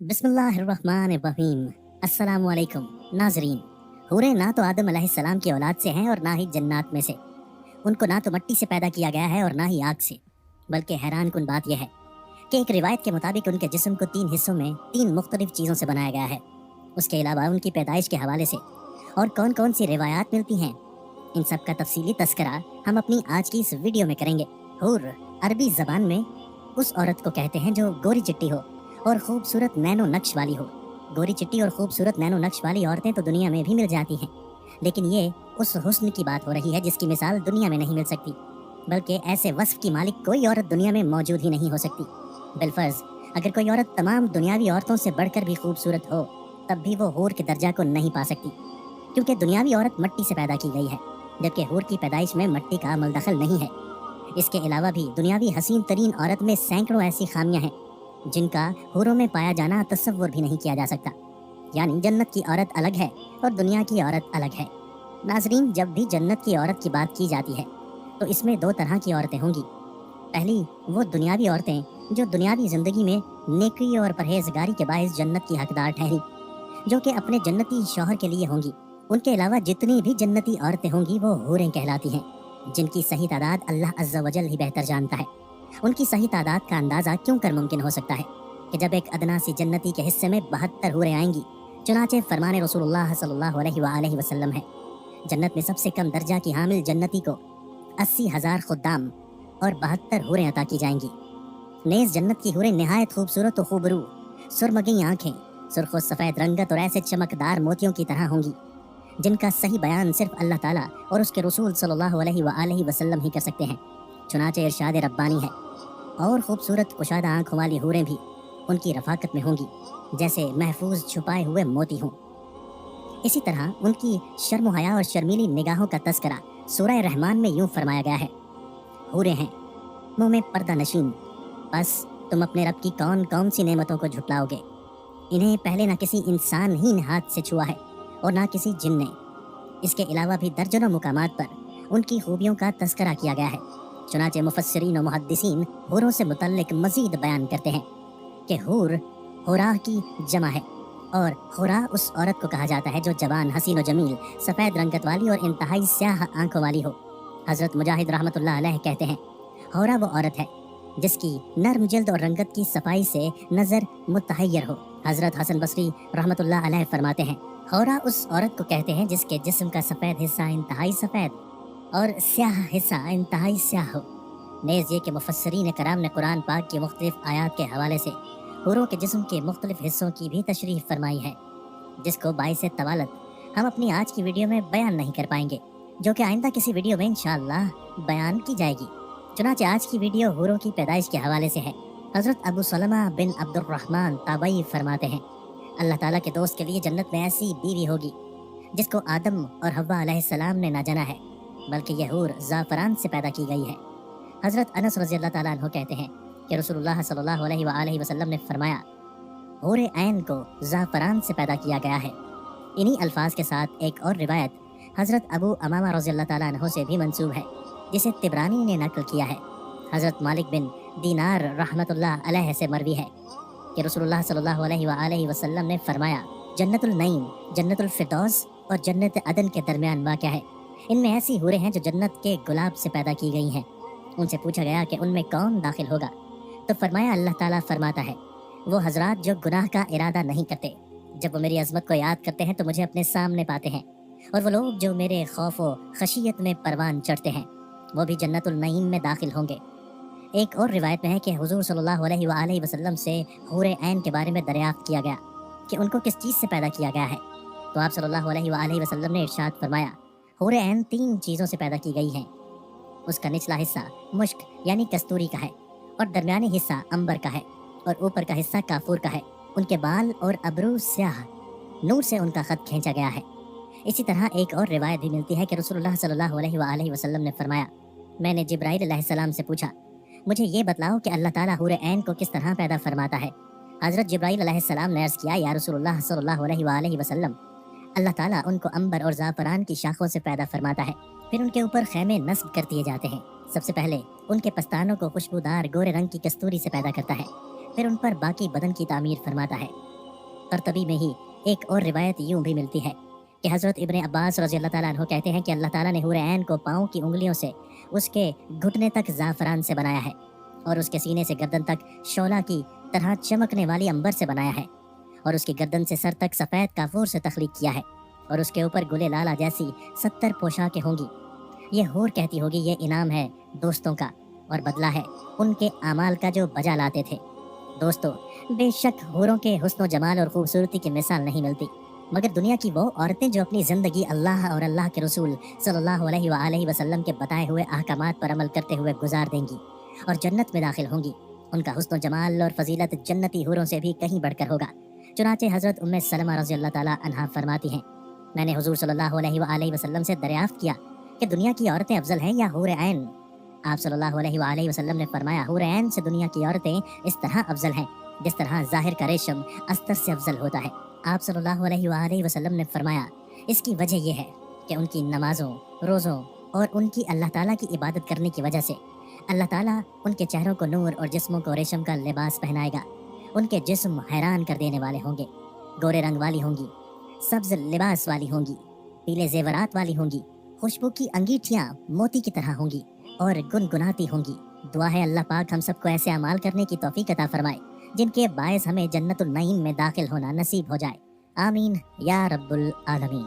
बिस्मिल्लाहिर्रहमानिर्रहीम। अस्सलाम वालेकुम नाजरीन। हूरें ना तो आदम अलैहिस्सलाम की औलाद से हैं और ना ही जन्नात में से। उनको ना तो मिट्टी से पैदा किया गया है और ना ही आग से। बल्कि हैरान कुन बात यह है कि एक रिवायत के मुताबिक उनके जिस्म को 3 हिस्सों में 3 मुख्तलिफ चीज़ों से बनाया गया है। उसके अलावा उनकी पैदाइश के हवाले से और कौन कौन सी रिवायात मिलती हैं, इन सब का तफसीली तस्करा हम अपनी आज की इस वीडियो में करेंगे। हूर अरबी ज़बान में उस औरत को कहते हैं जो गोरी चिट्टी हो और खूबसूरत नैनो नक्श वाली हो। गोरी चिट्टी और खूबसूरत नैनो नक्श वाली औरतें तो दुनिया में भी मिल जाती हैं, लेकिन ये उस हुस्न की बात हो रही है जिसकी मिसाल दुनिया में नहीं मिल सकती। बल्कि ऐसे वस्फ की मालिक कोई औरत दुनिया में मौजूद ही नहीं हो सकती। बिलफर्ज अगर कोई औरत तमाम दुनियावी औरतों से बढ़कर भी खूबसूरत हो, तब भी वो हूर के दर्जा को नहीं पा सकती, क्योंकि दुनियावी औरत मिट्टी से पैदा की गई है, जबकि हूर की पैदाइश में मिट्टी का अमल दखल नहीं है। इसके अलावा भी दुनियावी हसीन तरीन औरत में सैकड़ों ऐसी खामियां हैं जिनका हूरों में पाया जाना तसव्वुर भी नहीं किया जा सकता। यानी जन्नत की औरत अलग है और दुनिया की औरत अलग है। नाजरीन, जब भी जन्नत की औरत की बात की जाती है तो इसमें 2 तरह की औरतें होंगी। पहली वो दुनियावी औरतें जो दुनियावी ज़िंदगी में नेकी और परहेजगारी के बायस जन्नत की हकदार ठहरी, जो कि अपने जन्नती शौहर के लिए होंगी। उनके अलावा जितनी भी जन्नती औरतें होंगी वो हूरें कहलाती हैं, जिनकी सही तादाद अल्लाह अज़्ज़ा वजल ही बेहतर जानता है। उनकी सही तादाद का अंदाज़ा क्यों कर मुमकिन हो सकता है कि जब एक अदना सी जन्नती के हिस्से में 72 हूरें आएंगी। चुनाचे फरमाने रसूलुल्लाह सल्लल्लाहु अलैहि वसल्लम है, जन्नत में सबसे कम दर्जा की हामिल जन्नती को 80,000 खुद्दाम और 72 हूरें अता की जाएंगी। नेज़ जन्नत की हूरें नहायत खूबसूरत व खूबरू, सुरमगी आँखें, सुर्ख व सफ़ेद रंगत और ऐसे चमकदार मोतियों की तरह होंगी जिनका सही बयान सिर्फ अल्लाह ताला और उसके रसूल सल्लल्लाहु अलैहि वसल्लम ही कर सकते हैं। चुनाचे इरशाद रब्बानी है, और खूबसूरत कुशादा आँखों वाली हूरें भी उनकी रफाकत में होंगी जैसे महफूज छुपाए हुए मोती हों। इसी तरह उनकी शर्म हया और शर्मीली निगाहों का तस्करा सूरह रहमान में यूं फरमाया गया है, हूरें हैं मुँह में पर्दा नशीन, बस तुम अपने रब की कौन कौन सी नेमतों को झुटलाओगे। इन्हें पहले ना किसी इंसान ही ने हाथ से छुआ है और ना किसी जिन ने। इसके अलावा भी दर्जनों मुकामात पर उनकी खूबियों का तस्करा किया गया है। चुनाचे मुफस्सिरीन और मुहद्दिसीन हूरों से मुतल्लिक मजीद बयान करते हैं कि हूर हुरा की जमा है, और हुरा उस औरत को कहा जाता है जो जवान, हसीन व जमील, सफ़ेद रंगत वाली और इंतहाई स्याह आंखों वाली हो। हज़रत मुजाहिद रहमतुल्लाह अलैह कहते हैं, हुरा वो औरत है जिसकी नर्म जल्द और रंगत की सफाई से नज़र मुतहय्यर हो। हज़रत हसन बसरी रहमतुल्लाह अलैह फरमाते हैं, हुरा उस औरत को कहते हैं जिसके जिस्म का सफ़ेद हिस्सा इंतहाई सफ़ेद और स्याह हिस्सा इंतहाई स्याह हो। नेज़ ये कि मुफस्सिरीन कराम ने कुरान पाक की मुख्तलिफ आयात के हवाले से हूरों के जिस्म के मुख्तलिफ हिस्सों की भी तशरीह फरमाई है, जिसको बाइस तवालत हम अपनी आज की वीडियो में बयान नहीं कर पाएंगे, जो कि आइंदा किसी वीडियो में इंशाअल्लाह बयान की जाएगी। चुनाचे आज की वीडियो हूरों की पैदाइश के हवाले से है। हज़रत अबू सलमा बिन अब्दुर्रहमान ताबई फरमाते हैं, अल्लाह ताला के दोस्त के लिए जन्नत में ऐसी बीवी होगी जिसको आदम और हव्वा अलैहिस्सलाम ने ना जाना है, बल्कि यह हूर ज़ाफ़रान से पैदा की गई है। हज़रत अनस रज़ियल्लाहु ताला अन्हु कहते हैं कि रसूलुल्लाह सल्लल्लाहु अलैहि वसल्लम ने फरमाया, हूर ऐन को ज़ाफ़रान से पैदा किया गया है। इन्हीं अल्फाज के साथ एक और रिवायत हज़रत अबू अमामा रज़ियल्लाहु ताला अन्हु से भी मंसूब है, जिसे तिबरानी ने नकल किया है। हज़रत मालिक बिन दीनार रहमतुल्लाह अलैह से मरवी है कि रसूलुल्लाह सल्लल्लाहु अलैहि वसल्लम ने फरमाया, जन्नतुल नईम, जन्नतुल फिरदौस और जन्नत अदन के दरमियान वाक़या है। इनमें ऐसी हूरें हैं जो जन्नत के गुलाब से पैदा की गई हैं। उनसे पूछा गया कि उनमें कौन दाखिल होगा, तो फरमाया, अल्लाह ताला फरमाता है, वो हजरात जो गुनाह का इरादा नहीं करते, जब वो मेरी अज़मत को याद करते हैं तो मुझे अपने सामने पाते हैं, और वो लोग जो मेरे खौफ व खशियत में परवान चढ़ते हैं वो भी जन्नतुल नईम में दाखिल होंगे। एक और रिवायत में है कि हुज़ूर सल्लल्लाहु अलैहि वसल्लम से हूरे ऐन के बारे में दरियाफ्त किया गया कि उनको किस चीज़ से पैदा किया गया है, तो आप सल्लल्लाहु अलैहि वसल्लम ने इरशाद फरमाया, हूरे ऐन 3 चीज़ों से पैदा की गई हैं। उसका निचला हिस्सा मुश्क यानी कस्तूरी का है, और दरमियानी हिस्सा अंबर का है, और ऊपर का हिस्सा काफूर का है। उनके बाल और अबरू स्याह, नूर से उनका खत खींचा गया है। इसी तरह एक और रिवायत भी मिलती है कि रसूलुल्लाह सल्लल्लाहु अलैहि वसल्लम ने फरमाया, मैंने जिब्राइल अलैहिस्सलाम से पूछा, मुझे ये बतलाओ कि अल्लाह ताला हूरे ऐन को किस तरह पैदा फरमाता है। हज़रत जिब्राइल अलैहिस्सलाम ने अर्ज़ किया, या रसूलुल्लाह सल्लल्लाहु अलैहि वसल्लम, अल्लाह ताला उनको अंबर और ज़ाफ़रान की शाखों से पैदा फरमाता है, फिर उनके ऊपर खैमे नस्ब कर दिए जाते हैं। सबसे पहले उनके पस्तानों को खुशबूदार गोरे रंग की कस्तूरी से पैदा करता है, फिर उन पर बाकी बदन की तामीर फरमाता है। करतबी में ही एक और रिवायत यूं भी मिलती है कि हज़रत इब्ने अब्बास रज़ी अल्लाह ताला अन्हु कहते हैं कि अल्लाह ताला ने हूर ऐन को पाँव की उंगलियों से उसके घुटने तक ज़ाफ़रान से बनाया है और उसके सीने से गर्दन तक शोला की तरह चमकने वाली अंबर से बनाया है और उसकी गर्दन से सर तक सफ़ेद काफूर से तख्लीक किया है और उसके ऊपर गुले लाला जैसी 70 पोशाकें होंगी। ये हूर कहती होगी ये इनाम है दोस्तों का और बदला है उनके आमाल का जो बजा लाते थे। दोस्तों, बेशक हूरों के हुस्न जमाल और खूबसूरती की मिसाल नहीं मिलती, मगर दुनिया की वो औरतें जो अपनी ज़िंदगी अल्लाह और अल्लाह के रसूल सल्लल्लाहु अलैहि वसल्लम के बताए हुए अहकामात पर अमल करते हुए गुजार देंगी और जन्नत में दाखिल होंगी, उनका हुस्न जमाल और फजीलत जन्नती हूरों से भी कहीं बढ़कर होगा। चुनाचे हज़रत उम्मे सलमा रज़ी अल्लाह ताला अन्हा फरमाती हैं, मैंने हुजूर सल्लल्लाहु अलैहि वसल्लम से दरियाफ्त किया कि दुनिया की औरतें अफजल हैं या हूर ऐन। आप सल्लल्लाहु अलैहि वसल्लम ने फरमाया, हूर ऐन से दुनिया की औरतें इस तरह अफजल हैं जिस तरह ज़ाहिर का रेशम अस्तर से अफजल होता है। आप सल्लल्लाहु अलैहि वसल्लम ने फरमाया, इसकी वजह यह है कि उनकी नमाज़ों, रोज़ों और उनकी अल्लाह ताला की इबादत करने की वजह से अल्लाह ताला उनके चेहरों को नूर और जिस्मों को रेशम का लिबास पहनाएगा। उनके जिस्म हैरान कर देने वाले होंगे, गोरे रंग वाली होंगी, सब्ज लिबास वाली होंगी, पीले जेवरात वाली होंगी, खुशबू की अंगीठियाँ मोती की तरह होंगी और गुनगुनाती होंगी। दुआ है अल्लाह पाक हम सबको ऐसे अमाल करने की तौफीक अता फरमाए जिनके बायस हमें जन्नतुल नईम में दाखिल होना नसीब हो जाए। आमीन या रब्बुल आलमीन।